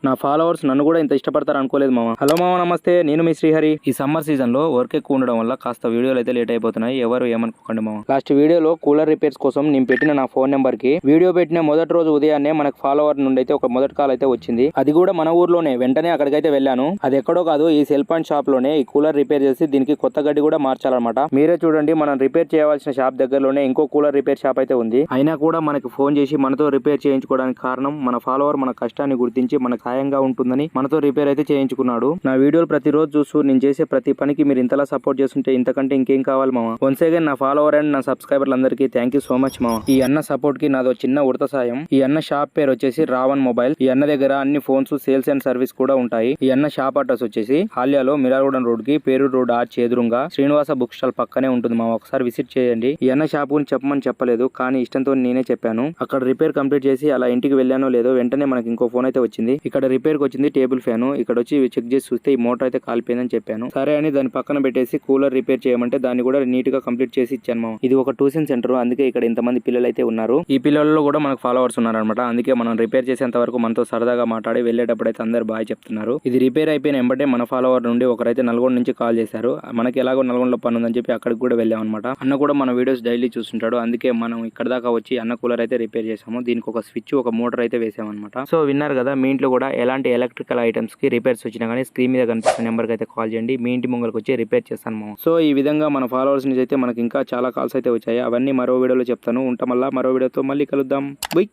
నా ఫాలోవర్స్ నన్ను కూడా ఇంత ఇష్టపడతారు అనుకోలేదు మామ. హలో మామ, నమస్తే. నేను మీ శ్రీహరి. ఈ సమ్మర్ సీజన్ లో వర్క్ ఎక్కువ ఉండడం వల్ల కాస్త వీడియోలు అయితే లేట్ అయిపోతున్నాయి. ఎవరు ఏమనుకోకండి మామ. లాస్ట్ వీడియోలో కూలర్ రిపేర్స్ కోసం నేను పెట్టిన నా ఫోన్ నెంబర్ కి వీడియో పెట్టిన మొదటి రోజు ఉదయాన్నే మనకు ఫాలోవర్ నుండి అయితే ఒక మొదటి కాల్ అయితే వచ్చింది. అది కూడా మన ఊర్లోనే. వెంటనే అక్కడికైతే వెళ్ళాను. అది ఎక్కడో కాదు, ఈ సెల్ పాయింట్ షాప్ లోనే ఈ కూలర్ రిపేర్ చేసి దీనికి కొత్త గడ్డి కూడా మార్చాలన్నమాట. మీరే చూడండి, మనం రిపేర్ చేయవలసిన షాప్ దగ్గరలోనే ఇంకో కూలర్ రిపేర్ షాప్ అయితే ఉంది. అయినా కూడా మనకి ఫోన్ చేసి మనతో రిపేర్ చేయించుకోవడానికి కారణం మన ఫాలోవర్ మన కష్టాన్ని గుర్తించి మనకు సాయంగా ఉంటుందని మనతో రిపేర్ అయితే చేయించుకున్నాడు. నా వీడియోలు ప్రతిరోజు చూస్తూ నేను చేసే ప్రతి పనికి మీరు ఇంతలా సపోర్ట్ చేస్తుంటే ఇంతకంటే ఇంకేం కావాలి మామ. వన్స్ అగైన్ నా ఫాలోవర్ అండ్ నా సబ్స్క్రైబర్లందరికీ థ్యాంక్ యూ సో మచ్ మామ. ఈ అన్న సపోర్ట్ కి నాదో చిన్న ఉడత సాయం. ఈ అన్న షాప్ పేరు వచ్చేసి రావణ్ మొబైల్. ఈ అన్న దగ్గర అన్ని ఫోన్స్ సేల్స్ అండ్ సర్వీస్ కూడా ఉంటాయి. ఈ అన్న షాప్ అడ్రస్ వచ్చేసి హాల్యాలో మిరాగూడెం రోడ్ కి పేరూరు రోడ్ ఆర్చ్ ఎదురుగా శ్రీనివాస బుక్ స్టాల్ పక్కనే ఉంటుంది మామ. ఒకసారి విజిట్ చేయండి. ఈ అన్న షాప్ గురించి చెప్పమని చెప్పలేదు, కానీ ఇష్టంతో నేనే చెప్పాను. అక్కడ రిపేర్ కంప్లీట్ చేసి అలా ఇంటికి వెళ్ళానో లేదో వెంటనే మనకి ఇంకో ఫోన్ అయితే వచ్చింది. ఇక్కడ రిపేర్ కి వచ్చింది టేబుల్ ఫ్యాన్. ఇక్కడ వచ్చి చెక్ చేసి చూస్తే ఈ మోటార్ అయితే కాలిపోయిందని చెప్పాను. సరే అని దాని పక్కన పెట్టేసి కూలర్ రిపేర్ చేయమంటే దాన్ని కూడా నీట్ గా కంప్లీట్ చేసి ఇచ్చాను మామ. ఇది ఒక ట్యూషన్ సెంటర్, అందుకే ఇక్కడ ఇంతమంది పిల్లలు అయితే ఉన్నారు. ఈ పిల్లల్లో కూడా మనకు ఫాలోవర్స్ ఉన్నారనమాట. అందుకే మనం రిపేర్ చేసేంత వరకు మనతో సరదాగా మాట్లాడి వెళ్ళేటప్పుడు అయితే అందరు బాయ్ చెప్తున్నారు. ఇది రిపేర్ అయిపోయిన వెంబడే మన ఫాలోవర్ నుండి ఒకరైతే నల్గొండ నుంచి కాల్ చేశారు. మనకి ఎలాగో నల్గొండలో పని ఉందని చెప్పి అక్కడికి కూడా వెళ్ళాం అనమాట. అన్న కూడా మన వీడియోస్ డైలీ చూస్తుంటాడు. అందుకే మనం ఇక్కడ దాకా వచ్చి అన్న కూలర్ అయితే రిపేర్ చేసాము. దీనికి ఒక స్విచ్, ఒక మోటార్ అయితే వేసామన్నమాట. సో విన్నారు కదా, మీ ఇంట్లో కూడా ఎలాంటి ఎలక్ట్రికల్ ఐటమ్స్ కి రిపేర్స్ వచ్చినా కానీ స్క్రీన్ మీద కనిపిస్తున్న నెంబర్ కి అయితే కాల్ చేయండి. మీ ఇంటి ముంగలకు వచ్చి రిపేర్ చేస్తాను మామ. సో ఈ విధంగా మన ఫాలోవర్స్ నుంచి అయితే మనకి ఇంకా చాలా కాల్స్ అయితే వచ్చాయి. అవన్నీ మరో వీడియోలో చెప్తాను. ఉంటాం, మళ్ళీ మరో వీడియోతో మళ్ళీ కలుద్దాం. బై.